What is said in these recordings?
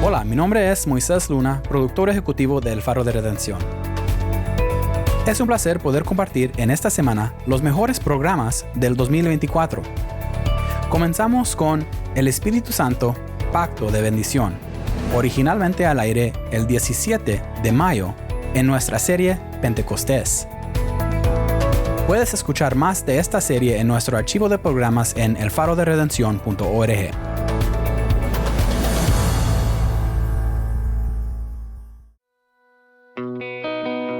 Hola, mi nombre es Moisés Luna, productor ejecutivo de El Faro de Redención. Es un placer poder compartir en esta semana los mejores programas del 2024. Comenzamos con El Espíritu Santo, Pacto de Bendición, originalmente al aire el 17 de mayo en nuestra serie Pentecostés. Puedes escuchar más de esta serie en nuestro archivo de programas en elfaroderedención.org.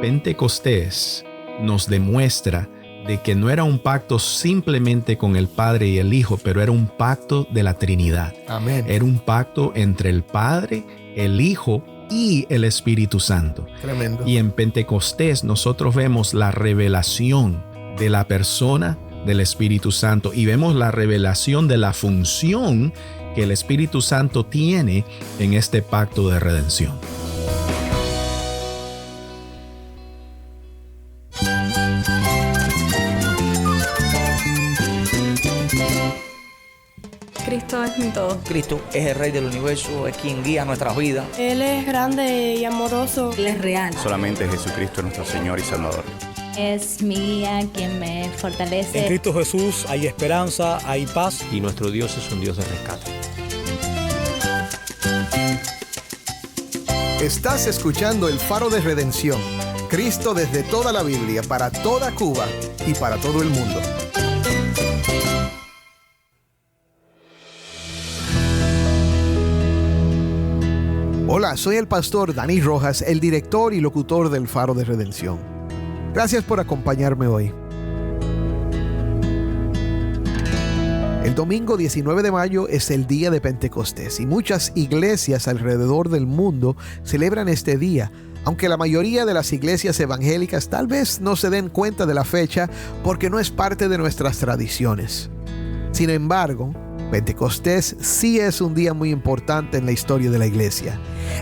Pentecostés nos demuestra de que no era un pacto simplemente con el Padre y el Hijo, pero era un pacto de la Trinidad. Amén. Era un pacto entre el Padre, el Hijo y el Espíritu Santo. Tremendo. Y en Pentecostés nosotros vemos la revelación de la persona del Espíritu Santo y vemos la revelación de la función que el Espíritu Santo tiene en este pacto de redención. Cristo es mi todo. Cristo es el Rey del universo, es quien guía nuestras vidas. Él es grande y amoroso. Él es real. Solamente Jesucristo es nuestro Señor y Salvador. Es mi guía quien me fortalece. En Cristo Jesús hay esperanza, hay paz. Y nuestro Dios es un Dios de rescate. Estás escuchando El Faro de Redención. Cristo desde toda la Biblia, para toda Cuba y para todo el mundo. Hola, soy el pastor Dani Rojas, el director y locutor del Faro de Redención. Gracias por acompañarme hoy. El domingo 19 de mayo es el día de Pentecostés y muchas iglesias alrededor del mundo celebran este día, aunque la mayoría de las iglesias evangélicas tal vez no se den cuenta de la fecha porque no es parte de nuestras tradiciones. Sin embargo, Pentecostés sí es un día muy importante en la historia de la iglesia.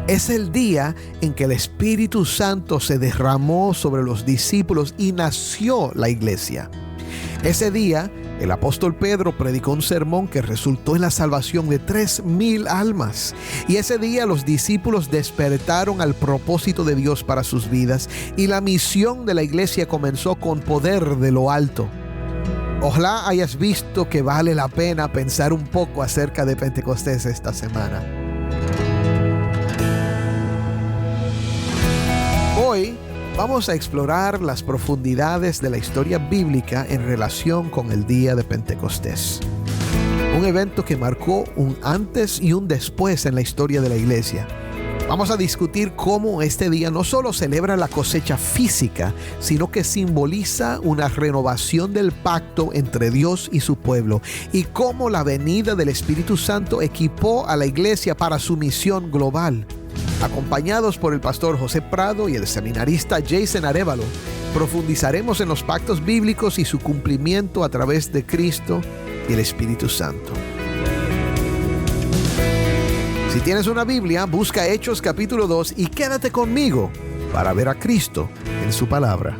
Es el día en que el Espíritu Santo se derramó sobre los discípulos y nació la iglesia. Ese día, el apóstol Pedro predicó un sermón que resultó en la salvación de 3,000 almas. Y ese día los discípulos despertaron al propósito de Dios para sus vidas y la misión de la iglesia comenzó con poder de lo alto. Ojalá hayas visto que vale la pena pensar un poco acerca de Pentecostés esta semana. Hoy vamos a explorar las profundidades de la historia bíblica en relación con el día de Pentecostés. Un evento que marcó un antes y un después en la historia de la iglesia. Vamos a discutir cómo este día no solo celebra la cosecha física, sino que simboliza una renovación del pacto entre Dios y su pueblo, y cómo la venida del Espíritu Santo equipó a la iglesia para su misión global. Acompañados por el pastor José Prado y el seminarista Jason Arévalo, profundizaremos en los pactos bíblicos y su cumplimiento a través de Cristo y el Espíritu Santo. Si tienes una Biblia, busca Hechos capítulo 2 y quédate conmigo para ver a Cristo en su palabra.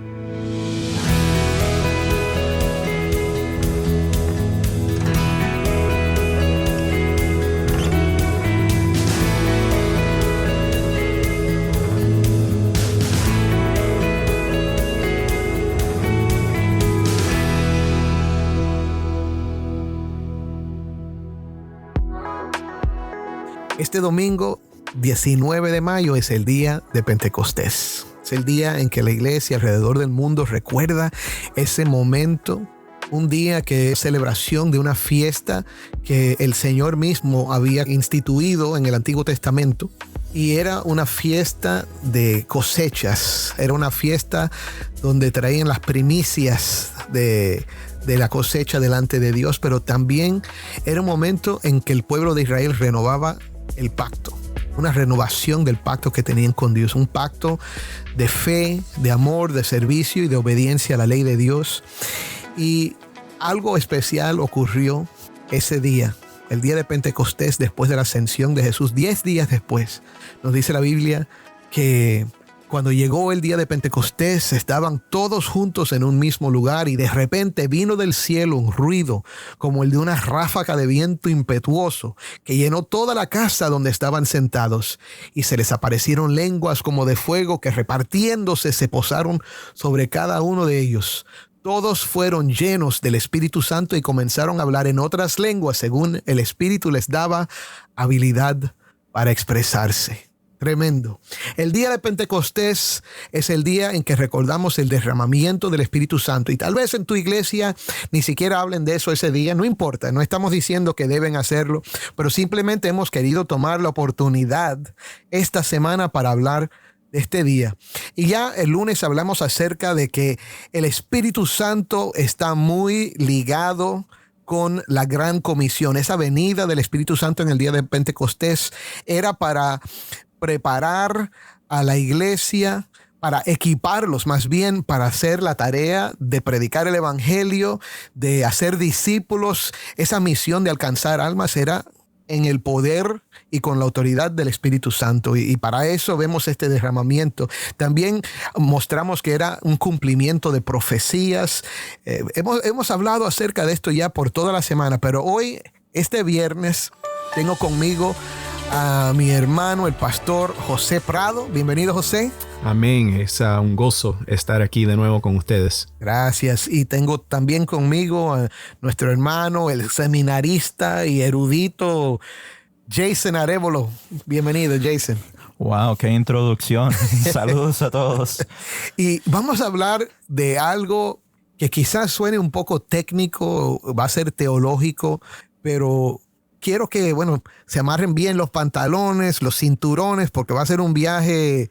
Este domingo 19 de mayo es el día de Pentecostés. Es el día en que la iglesia alrededor del mundo recuerda ese momento. Un día que es celebración de una fiesta que el Señor mismo había instituido en el Antiguo Testamento. Y era una fiesta de cosechas. Era una fiesta donde traían las primicias de la cosecha delante de Dios. Pero también era un momento en que el pueblo de Israel renovaba el pacto, una renovación del pacto que tenían con Dios, un pacto de fe, de amor, de servicio y de obediencia a la ley de Dios. Y algo especial ocurrió ese día, el día de Pentecostés, después de la ascensión de Jesús, 10 días después. Nos dice la Biblia que Cuando llegó el día de Pentecostés, estaban todos juntos en un mismo lugar y de repente vino del cielo un ruido como el de una ráfaga de viento impetuoso que llenó toda la casa donde estaban sentados, y se les aparecieron lenguas como de fuego que repartiéndose se posaron sobre cada uno de ellos. Todos fueron llenos del Espíritu Santo y comenzaron a hablar en otras lenguas según el Espíritu les daba habilidad para expresarse. Tremendo. El día de Pentecostés es el día en que recordamos el derramamiento del Espíritu Santo. Y tal vez en tu iglesia ni siquiera hablen de eso ese día. No importa, no estamos diciendo que deben hacerlo, pero simplemente hemos querido tomar la oportunidad esta semana para hablar de este día. Y ya el lunes hablamos acerca de que el Espíritu Santo está muy ligado con la gran comisión. Esa venida del Espíritu Santo en el día de Pentecostés era para preparar a la iglesia, para equiparlos más bien para hacer la tarea de predicar el evangelio, de hacer discípulos. Esa misión de alcanzar almas era en el poder y con la autoridad del Espíritu Santo. Y para eso vemos este derramamiento. También mostramos que era un cumplimiento de profecías. Hemos hablado acerca de esto ya por toda la semana, pero hoy, este viernes, tengo conmigo a mi hermano, el pastor José Prado. Bienvenido, José. Amén. Es un gozo estar aquí de nuevo con ustedes. Gracias. Y tengo también conmigo a nuestro hermano, el seminarista y erudito Jason Arevalo. Bienvenido, Jason. Wow, qué introducción. Saludos a todos. Y vamos a hablar de algo que quizás suene un poco técnico, va a ser teológico, pero quiero que, se amarren bien los pantalones, los cinturones, porque va a ser un viaje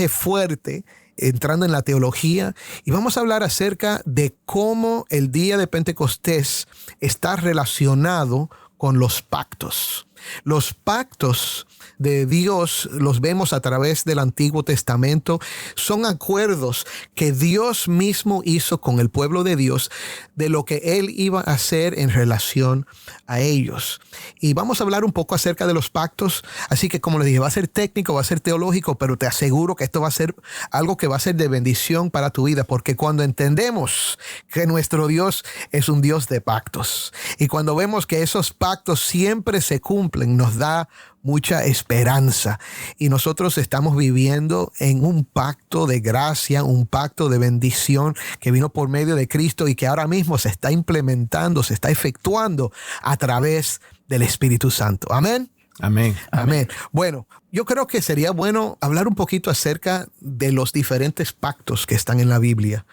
fuerte, entrando en la teología. Y vamos a hablar acerca de cómo el día de Pentecostés está relacionado con los pactos. Los pactos de Dios los vemos a través del Antiguo Testamento. Son acuerdos que Dios mismo hizo con el pueblo de Dios de lo que Él iba a hacer en relación a ellos. Y vamos a hablar un poco acerca de los pactos. Así que, como les dije, va a ser técnico, va a ser teológico, pero te aseguro que esto va a ser algo que va a ser de bendición para tu vida, porque cuando entendemos que nuestro Dios es un Dios de pactos, y cuando vemos que esos pactos siempre se cumplen, nos da mucha esperanza. Y nosotros estamos viviendo en un pacto de gracia, un pacto de bendición que vino por medio de Cristo y que ahora mismo se está implementando, se está efectuando a través del Espíritu Santo. Amén. Amén. Amén. Bueno, yo creo que sería bueno hablar un poquito acerca de los diferentes pactos que están en la Biblia.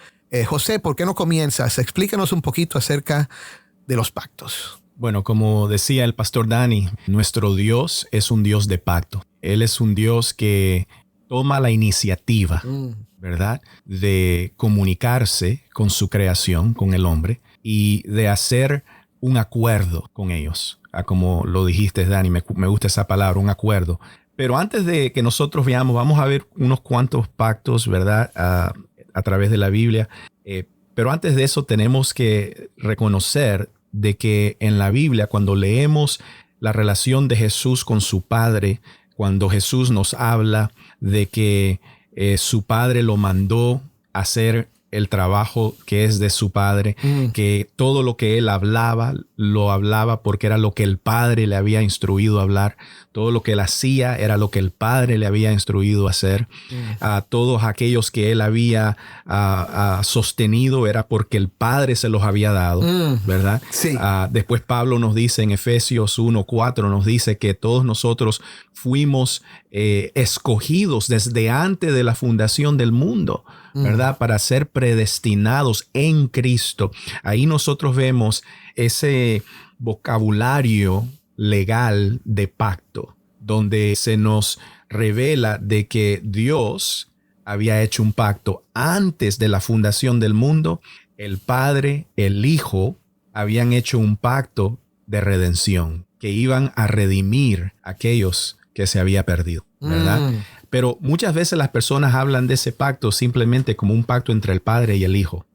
José, ¿por qué no comienzas? Explícanos un poquito acerca de los pactos. Bueno, como decía el pastor Dani, nuestro Dios es un Dios de pacto. Él es un Dios que toma la iniciativa, ¿verdad?, de comunicarse con su creación, con el hombre, y de hacer un acuerdo con ellos. Como lo dijiste, Dani, me gusta esa palabra, un acuerdo. Pero antes de que nosotros veamos, vamos a ver unos cuantos pactos, ¿verdad?, a través de la Biblia. Pero antes de eso tenemos que reconocer de que en la Biblia, cuando leemos la relación de Jesús con su Padre, cuando Jesús nos habla de que su Padre lo mandó a hacer el trabajo que es de su Padre, que todo lo que él hablaba, lo hablaba porque era lo que el Padre le había instruido a hablar. Todo lo que él hacía era lo que el Padre le había instruido a hacer. A todos aquellos que él había sostenido era porque el Padre se los había dado, ¿verdad? Sí. Después Pablo nos dice en Efesios 1:4, nos dice que todos nosotros fuimos escogidos desde antes de la fundación del mundo, ¿verdad? Para ser predestinados en Cristo. Ahí nosotros vemos ese vocabulario legal de pacto, donde se nos revela de que Dios había hecho un pacto antes de la fundación del mundo. El Padre, el Hijo, habían hecho un pacto de redención, que iban a redimir a aquellos que se había perdido, ¿verdad? Pero muchas veces las personas hablan de ese pacto simplemente como un pacto entre el Padre y el Hijo.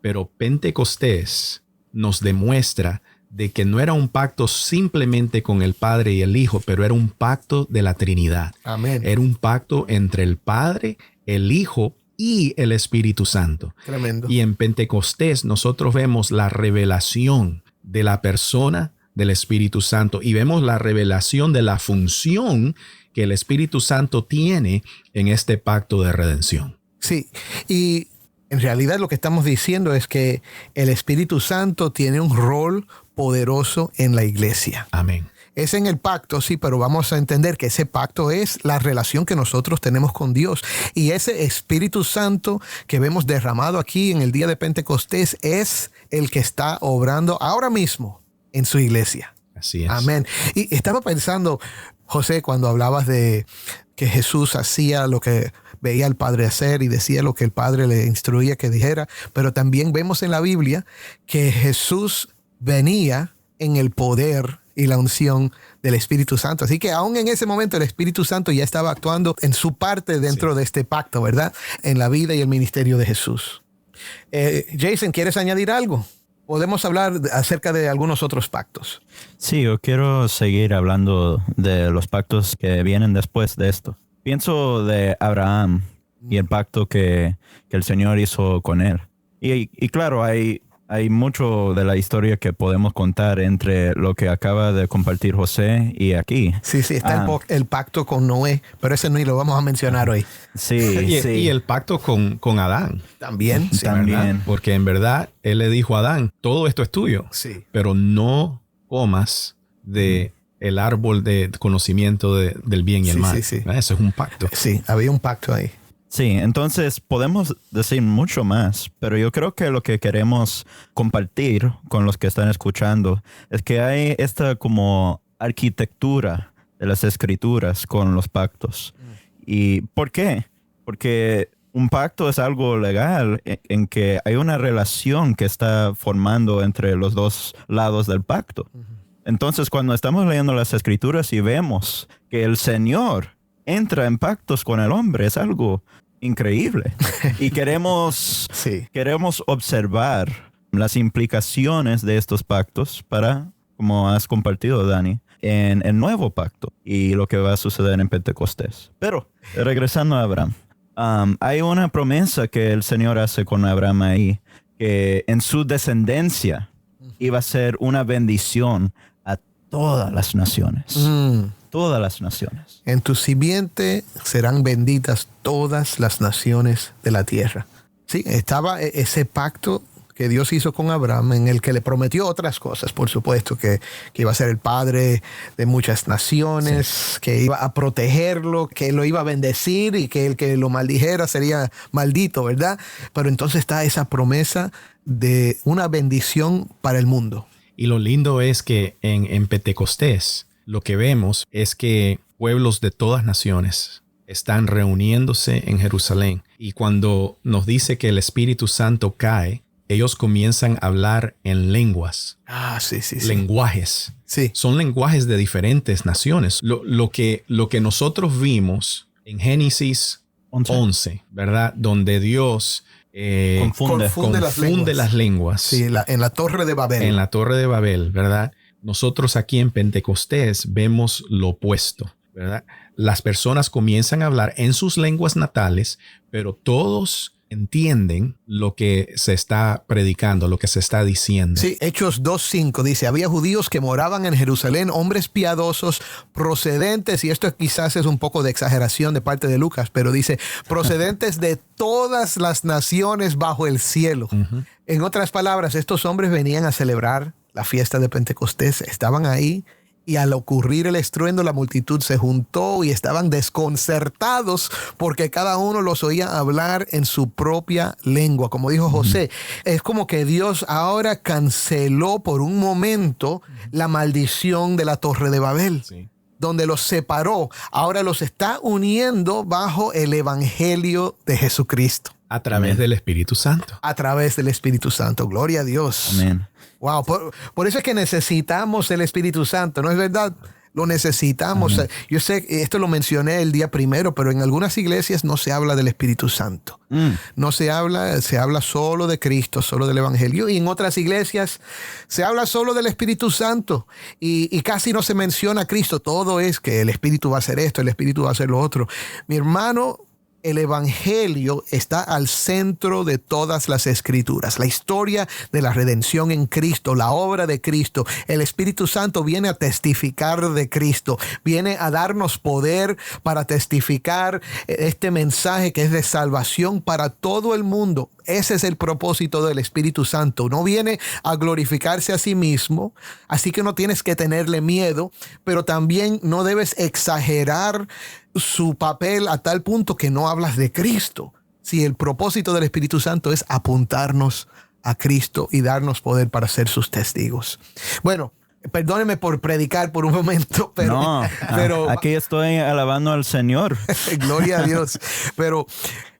Pero Pentecostés nos demuestra de que no era un pacto simplemente con el Padre y el Hijo, pero era un pacto de la Trinidad. Amén. Era un pacto entre el Padre, el Hijo y el Espíritu Santo. Tremendo. Y en Pentecostés nosotros vemos la revelación de la persona del Espíritu Santo y vemos la revelación de la función que el Espíritu Santo tiene en este pacto de redención. Sí, y en realidad lo que estamos diciendo es que el Espíritu Santo tiene un rol poderoso en la iglesia. Amén. Es en el pacto, sí, pero vamos a entender que ese pacto es la relación que nosotros tenemos con Dios. Y ese Espíritu Santo que vemos derramado aquí en el día de Pentecostés es el que está obrando ahora mismo en su iglesia. Así es. Amén. Y estaba pensando, José, cuando hablabas de que Jesús hacía lo que veía al Padre hacer y decía lo que el Padre le instruía que dijera, pero también vemos en la Biblia que Jesús venía en el poder y la unción del Espíritu Santo. Así que aún en ese momento el Espíritu Santo ya estaba actuando en su parte dentro de este pacto, ¿verdad? En la vida y el ministerio de Jesús. Jason, ¿quieres añadir algo? Podemos hablar acerca de algunos otros pactos. Sí, yo quiero seguir hablando de los pactos que vienen después de esto. Pienso de Abraham y el pacto que el Señor hizo con él. Y claro, hay mucho de la historia que podemos contar entre lo que acaba de compartir José y aquí. Sí, está el pacto con Noé, pero ese no lo vamos a mencionar hoy. Sí, y el pacto con Adán. También. Sí, también. ¿verdad? Porque en verdad él le dijo a Adán, todo esto es tuyo, Sí. pero no comas de el árbol de conocimiento del bien y el mal. Sí. Eso es un pacto. Sí, había un pacto ahí. Sí, entonces podemos decir mucho más, pero yo creo que lo que queremos compartir con los que están escuchando es que hay esta como arquitectura de las escrituras con los pactos. ¿Y por qué? Porque un pacto es algo legal en que hay una relación que está formando entre los dos lados del pacto. Entonces, cuando estamos leyendo las escrituras y vemos que el Señor entra en pactos con el hombre, es algo increíble. Y queremos observar las implicaciones de estos pactos para, como has compartido, Dani, en el nuevo pacto y lo que va a suceder en Pentecostés. Pero, regresando a Abraham, hay una promesa que el Señor hace con Abraham ahí, que en su descendencia iba a ser una bendición a todas las naciones. Todas las naciones. En tu simiente serán benditas todas las naciones de la tierra. Sí, estaba ese pacto que Dios hizo con Abraham, en el que le prometió otras cosas, por supuesto, que iba a ser el padre de muchas naciones, que iba a protegerlo, que lo iba a bendecir y que el que lo maldijera sería maldito, ¿verdad? Pero entonces está esa promesa de una bendición para el mundo. Y lo lindo es que en Pentecostés lo que vemos es que pueblos de todas naciones están reuniéndose en Jerusalén. Y cuando nos dice que el Espíritu Santo cae, ellos comienzan a hablar en lenguas. Sí. Lenguajes. Sí. Son lenguajes de diferentes naciones. Lo que nosotros vimos en Génesis 11, ¿verdad? Donde Dios confunde las lenguas. Sí, en la Torre de Babel. En la Torre de Babel, ¿verdad? Nosotros aquí en Pentecostés vemos lo opuesto, ¿verdad? Las personas comienzan a hablar en sus lenguas natales, pero todos entienden lo que se está predicando, lo que se está diciendo. Sí, Hechos 2:5 dice, había judíos que moraban en Jerusalén, hombres piadosos, procedentes, y esto quizás es un poco de exageración de parte de Lucas, pero dice, procedentes de todas las naciones bajo el cielo. En otras palabras, estos hombres venían a celebrar la fiesta de Pentecostés, estaban ahí y al ocurrir el estruendo la multitud se juntó y estaban desconcertados porque cada uno los oía hablar en su propia lengua. Como dijo José, es como que Dios ahora canceló por un momento la maldición de la Torre de Babel. Sí. Donde los separó, ahora los está uniendo bajo el evangelio de Jesucristo. A través del Espíritu Santo. A través del Espíritu Santo. Gloria a Dios. Amén. Wow, por eso es que necesitamos el Espíritu Santo, ¿no es verdad? Lo necesitamos. Yo sé, esto lo mencioné el día primero, pero en algunas iglesias no se habla del Espíritu Santo. No se habla solo de Cristo, solo del Evangelio. Y en otras iglesias se habla solo del Espíritu Santo. Y casi no se menciona a Cristo. Todo es que el Espíritu va a hacer esto, el Espíritu va a hacer lo otro. Mi hermano, el Evangelio está al centro de todas las Escrituras. La historia de la redención en Cristo, la obra de Cristo. El Espíritu Santo viene a testificar de Cristo. Viene a darnos poder para testificar este mensaje que es de salvación para todo el mundo. Ese es el propósito del Espíritu Santo. No viene a glorificarse a sí mismo, así que no tienes que tenerle miedo, pero también no debes exagerar su papel a tal punto que no hablas de Cristo. Si el propósito del Espíritu Santo es apuntarnos a Cristo y darnos poder para ser sus testigos. Bueno, perdóneme por predicar por un momento, pero aquí estoy alabando al Señor. Gloria a Dios. Pero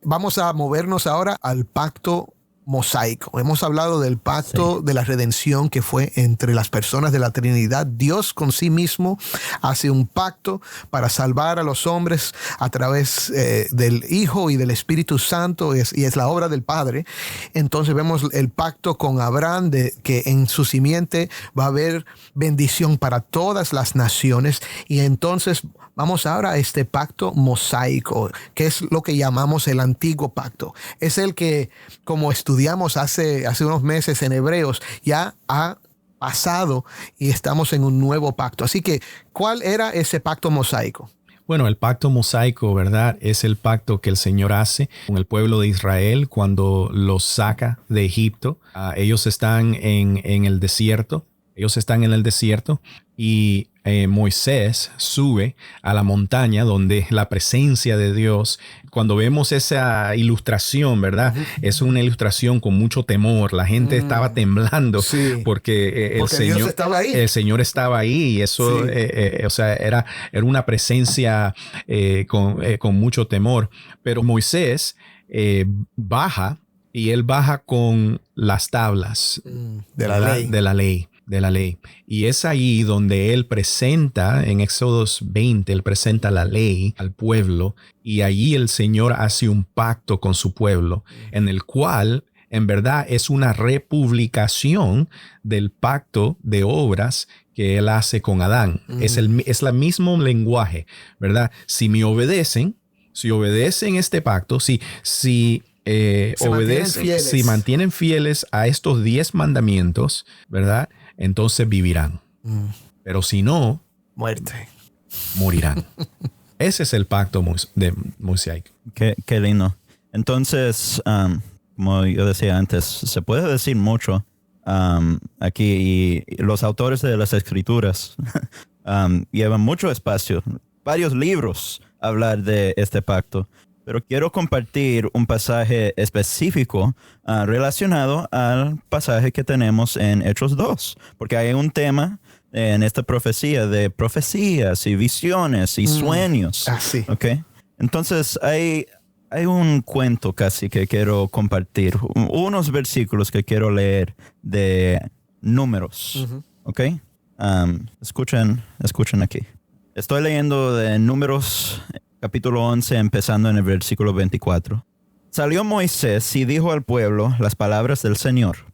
vamos a movernos ahora al pacto mosaico. Hemos hablado del pacto de la redención que fue entre las personas de la Trinidad. Dios con sí mismo hace un pacto para salvar a los hombres a través del Hijo y del Espíritu Santo, y es la obra del Padre. Entonces vemos el pacto con Abraham de que en su simiente va a haber bendición para todas las naciones. Y entonces vamos ahora a este pacto mosaico, que es lo que llamamos el antiguo pacto. Es el que, como estudiamos hace unos meses en Hebreos, ya ha pasado y estamos en un nuevo pacto. Así que, ¿cuál era ese pacto mosaico? Bueno, el pacto mosaico, ¿verdad? Es el pacto que el Señor hace con el pueblo de Israel cuando los saca de Egipto. Ellos están en el desierto. Y Moisés sube a la montaña donde la presencia de Dios, cuando vemos esa ilustración, ¿verdad? Es una ilustración con mucho temor. La gente estaba temblando porque el Señor estaba ahí y eso, o sea, era una presencia con mucho temor. Pero Moisés baja y él baja con las tablas de la ley. Y es ahí donde él presenta, en Éxodos 20, él presenta la ley al pueblo, y allí el Señor hace un pacto con su pueblo, en el cual en verdad es una republicación del pacto de obras que él hace con Adán. Es el mismo lenguaje, ¿verdad? Si obedecen este pacto, si mantienen fieles a estos 10 mandamientos, ¿verdad? Entonces vivirán. Pero si no, muerte. Morirán. Ese es el pacto mosaico. Qué lindo. Entonces, como yo decía antes, se puede decir mucho aquí, y los autores de las Escrituras llevan mucho espacio, varios libros a hablar de este pacto. Pero quiero compartir un pasaje específico relacionado al pasaje que tenemos en Hechos 2. Porque hay un tema en esta profecía de profecías y visiones y sueños. Sí. ¿Okay? Entonces hay un cuento casi que quiero compartir. Unos versículos que quiero leer de Números. ¿Ok? Escuchen aquí. Estoy leyendo de Números capítulo 11, empezando en el versículo 24. Salió Moisés y dijo al pueblo las palabras del Señor.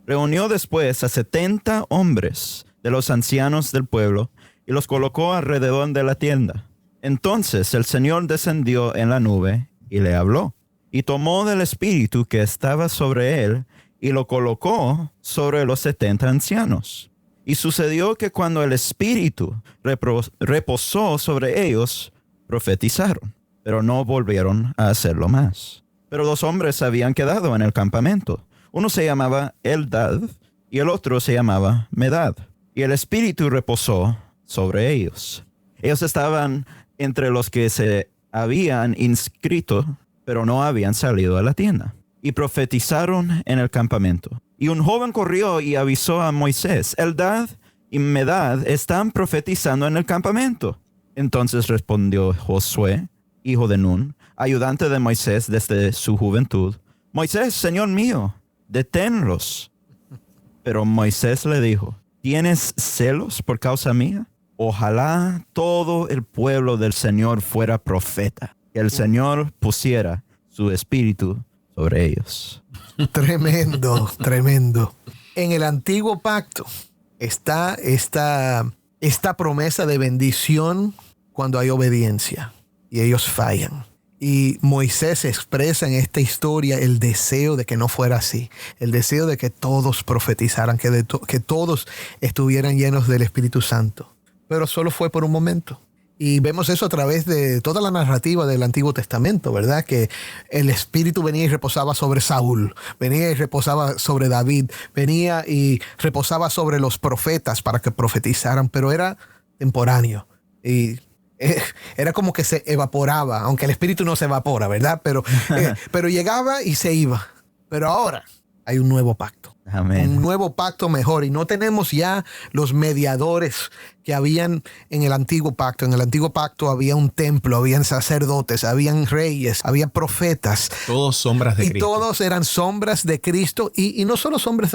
Reunió después a 70 hombres de los ancianos del pueblo y los colocó alrededor de la tienda. Entonces el Señor descendió en la nube y le habló. Y tomó del espíritu que estaba sobre él y lo colocó sobre los 70 ancianos. Y sucedió que cuando el espíritu reposó sobre ellos, profetizaron, pero no volvieron a hacerlo más. Pero 2 hombres habían quedado en el campamento. Uno se llamaba Eldad y el otro se llamaba Medad. Y el espíritu reposó sobre ellos. Ellos estaban entre los que se habían inscrito, pero no habían salido a la tienda. Y profetizaron en el campamento. Y un joven corrió y avisó a Moisés: Eldad y Medad están profetizando en el campamento. Entonces respondió Josué, hijo de Nun, ayudante de Moisés desde su juventud: Moisés, Señor mío, deténlos. Pero Moisés le dijo: ¿Tienes celos por causa mía? ojalá todo el pueblo del Señor fuera profeta, que el Señor pusiera su espíritu sobre ellos. Tremendo, tremendo. En el antiguo pacto está esta promesa de bendición cuando hay obediencia y ellos fallan. Y Moisés expresa en esta historia el deseo de que no fuera así, el deseo de que todos profetizaran, que todos estuvieran llenos del Espíritu Santo. Pero solo fue por un momento. Y vemos eso a través de toda la narrativa del Antiguo Testamento, ¿verdad? Que el Espíritu venía y reposaba sobre Saúl, venía y reposaba sobre David, venía y reposaba sobre los profetas para que profetizaran, pero era temporáneo. Y era como que se evaporaba, aunque el Espíritu no se evapora, ¿verdad? Pero llegaba y se iba. Pero ahora hay un nuevo pacto. Amén. Un nuevo pacto mejor. Y no tenemos ya los mediadores que habían en el antiguo pacto. En el antiguo pacto había un templo, habían sacerdotes, habían reyes, había profetas. Todos sombras de Cristo. Y todos eran sombras de Cristo. Y no solo sombras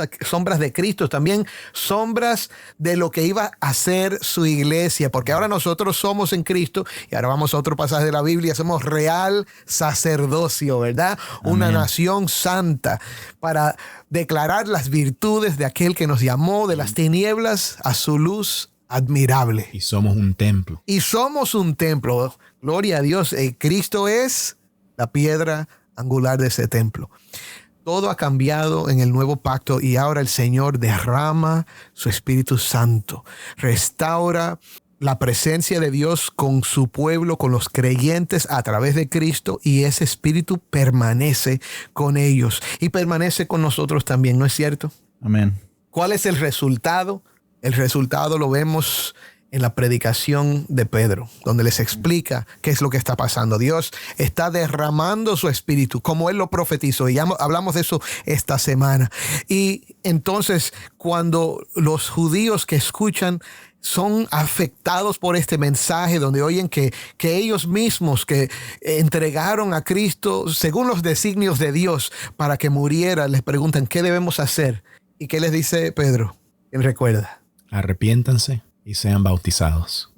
de Cristo, también sombras de lo que iba a ser su iglesia. Porque ahora nosotros somos en Cristo. Y ahora vamos a otro pasaje de la Biblia. Somos real sacerdocio, ¿verdad? Amén. Una nación santa para declarar las virtudes de aquel que nos llamó de las tinieblas a su luz admirable. Y somos un templo. Y somos un templo. Gloria a Dios. Cristo es la piedra angular de ese templo. Todo ha cambiado en el nuevo pacto y ahora el Señor derrama su Espíritu Santo. Restaura la presencia de Dios con su pueblo, con los creyentes a través de Cristo, y ese Espíritu permanece con ellos y permanece con nosotros también, ¿no es cierto? Amén. ¿Cuál es el resultado? El resultado lo vemos en la predicación de Pedro, donde les explica qué es lo que está pasando. Dios está derramando su Espíritu, como Él lo profetizó, y ya hablamos de eso esta semana. Y entonces, cuando los judíos que escuchan son afectados por este mensaje, donde oyen que ellos mismos que entregaron a Cristo según los designios de Dios para que muriera, les preguntan ¿qué debemos hacer? ¿Y qué les dice Pedro? ¿Quién recuerda? Arrepiéntanse y sean bautizados.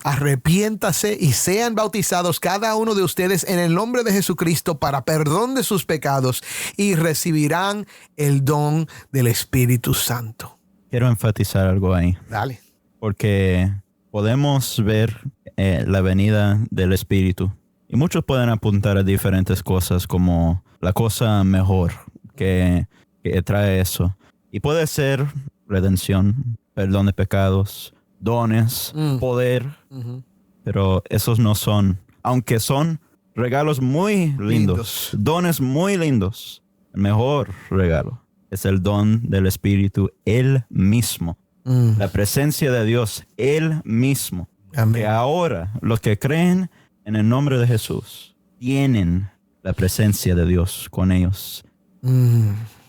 Arrepiéntase y sean bautizados cada uno de ustedes en el nombre de Jesucristo para perdón de sus pecados, y recibirán el don del Espíritu Santo. Quiero enfatizar algo ahí. Dale. Porque podemos ver la venida del Espíritu. Y muchos pueden apuntar a diferentes cosas como la cosa mejor que trae eso. Y puede ser redención, perdón de pecados, dones, poder. Pero esos no son. Aunque son regalos muy lindos, dones muy lindos. El mejor regalo es el don del Espíritu, Él mismo. La presencia de Dios, Él mismo. Amén. Que ahora los que creen en el nombre de Jesús tienen la presencia de Dios con ellos.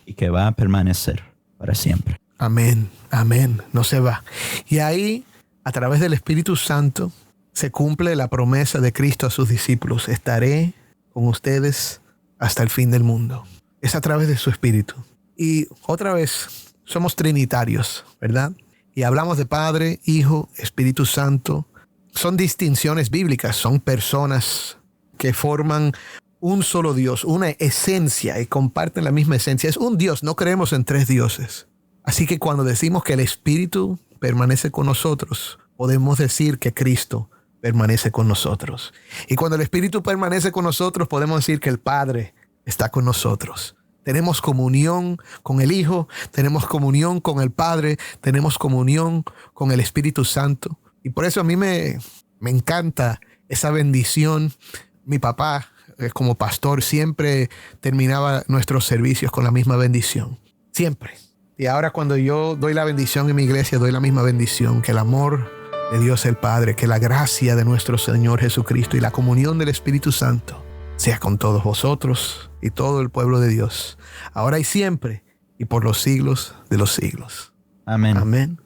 Y que va a permanecer para siempre. Amén, amén, no se va. Y ahí, a través del Espíritu Santo, se cumple la promesa de Cristo a sus discípulos: estaré con ustedes hasta el fin del mundo. Es a través de su Espíritu. Y otra vez, somos trinitarios, ¿verdad? Y hablamos de Padre, Hijo, Espíritu Santo. Son distinciones bíblicas, son personas que forman un solo Dios, una esencia, y comparten la misma esencia. Es un Dios, no creemos en tres dioses. Así que cuando decimos que el Espíritu permanece con nosotros, podemos decir que Cristo permanece con nosotros. Y cuando el Espíritu permanece con nosotros, podemos decir que el Padre está con nosotros. Tenemos comunión con el Hijo, tenemos comunión con el Padre, tenemos comunión con el Espíritu Santo. Y por eso a mí me encanta esa bendición. Mi papá, como pastor, siempre terminaba nuestros servicios con la misma bendición. Siempre. Y ahora cuando yo doy la bendición en mi iglesia, doy la misma bendición: que el amor de Dios el Padre, que la gracia de nuestro Señor Jesucristo y la comunión del Espíritu Santo sea con todos vosotros y todo el pueblo de Dios, ahora y siempre, y por los siglos de los siglos. Amén. Amén.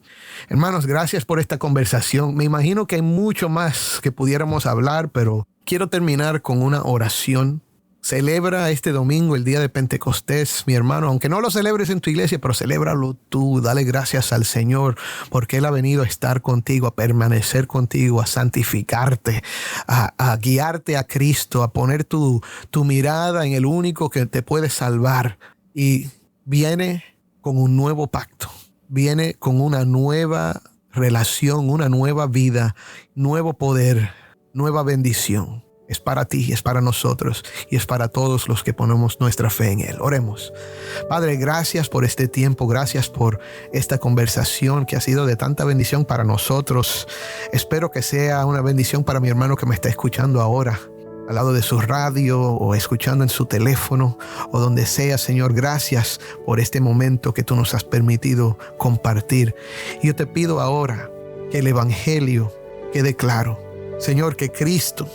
Hermanos, gracias por esta conversación. Me imagino que hay mucho más que pudiéramos hablar, pero quiero terminar con una oración Celebra este domingo el día de Pentecostés, mi hermano, aunque no lo celebres en tu iglesia, pero celébralo tú. Dale gracias al Señor porque Él ha venido a estar contigo, a permanecer contigo, a santificarte, a guiarte a Cristo, a poner tu mirada en el único que te puede salvar. Y viene con un nuevo pacto, viene con una nueva relación, una nueva vida, nuevo poder, nueva bendición. Es para ti, es para nosotros y es para todos los que ponemos nuestra fe en Él. Oremos. Padre, gracias por este tiempo, gracias por esta conversación que ha sido de tanta bendición para nosotros. Espero que sea una bendición para mi hermano que me está escuchando ahora, al lado de su radio o escuchando en su teléfono o donde sea. Señor, gracias por este momento que tú nos has permitido compartir. Y yo te pido ahora que el Evangelio quede claro. Señor, que Cristo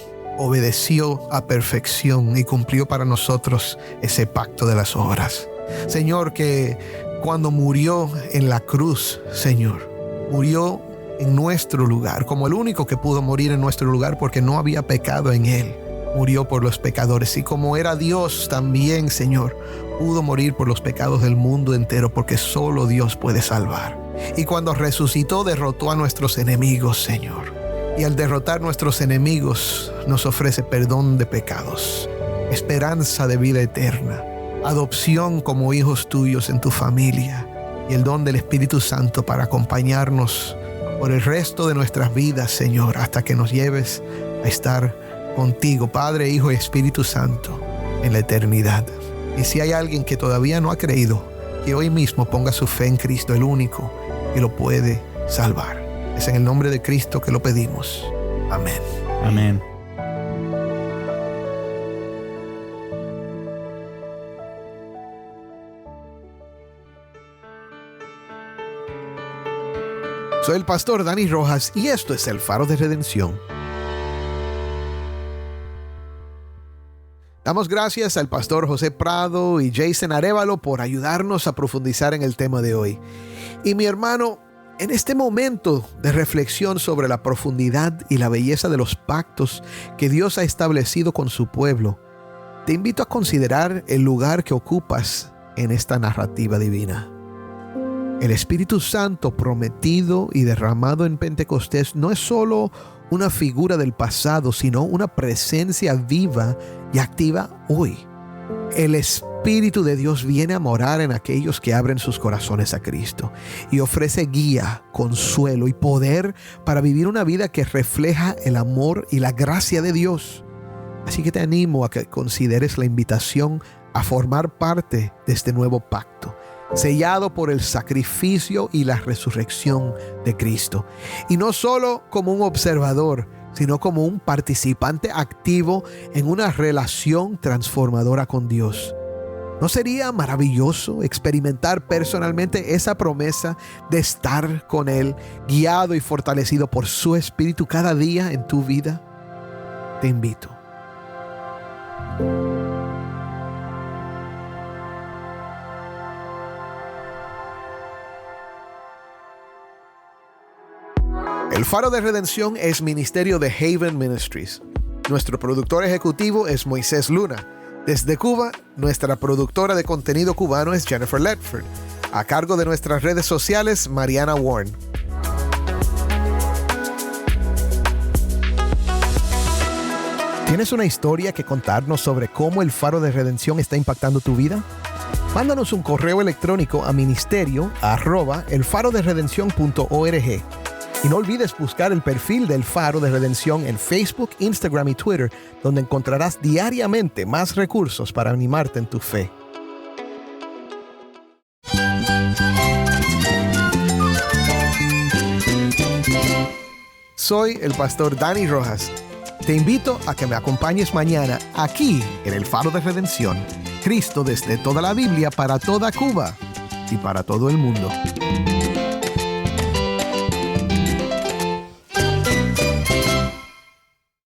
obedeció a perfección y cumplió para nosotros ese pacto de las obras. Señor, que cuando murió en la cruz, Señor, murió en nuestro lugar, como el único que pudo morir en nuestro lugar porque no había pecado en Él. Murió por los pecadores y como era Dios también, Señor, pudo morir por los pecados del mundo entero porque solo Dios puede salvar. Y cuando resucitó, derrotó a nuestros enemigos, Señor. Y al derrotar nuestros enemigos, nos ofrece perdón de pecados, esperanza de vida eterna, adopción como hijos tuyos en tu familia y el don del Espíritu Santo para acompañarnos por el resto de nuestras vidas, Señor, hasta que nos lleves a estar contigo, Padre, Hijo y Espíritu Santo, en la eternidad. Y si hay alguien que todavía no ha creído, que hoy mismo ponga su fe en Cristo, el único que lo puede salvar. Es en el nombre de Cristo que lo pedimos. Amén. Amén. Soy el pastor Dani Rojas y esto es El Faro de Redención. Damos gracias al pastor José Prado y Jason Arévalo por ayudarnos a profundizar en el tema de hoy. Y mi hermano, en este momento de reflexión sobre la profundidad y la belleza de los pactos que Dios ha establecido con su pueblo, te invito a considerar el lugar que ocupas en esta narrativa divina. El Espíritu Santo prometido y derramado en Pentecostés no es solo una figura del pasado, sino una presencia viva y activa hoy. El Espíritu de Dios viene a morar en aquellos que abren sus corazones a Cristo y ofrece guía, consuelo y poder para vivir una vida que refleja el amor y la gracia de Dios. Así que te animo a que consideres la invitación a formar parte de este nuevo pacto, sellado por el sacrificio y la resurrección de Cristo. Y no solo como un observador, sino como un participante activo en una relación transformadora con Dios. ¿No sería maravilloso experimentar personalmente esa promesa de estar con Él, guiado y fortalecido por su Espíritu cada día en tu vida? Te invito. El Faro de Redención es ministerio de Haven Ministries. Nuestro productor ejecutivo es Moisés Luna. Desde Cuba, nuestra productora de contenido cubano es Jennifer Ledford. A cargo de nuestras redes sociales, Mariana Warren. ¿Tienes una historia que contarnos sobre cómo el Faro de Redención está impactando tu vida? Mándanos un correo electrónico a ministerio@elfaroderedencion.org. Y no olvides buscar el perfil del Faro de Redención en Facebook, Instagram y Twitter, donde encontrarás diariamente más recursos para animarte en tu fe. Soy el pastor Dani Rojas. Te invito a que me acompañes mañana aquí en el Faro de Redención. Cristo desde toda la Biblia para toda Cuba y para todo el mundo.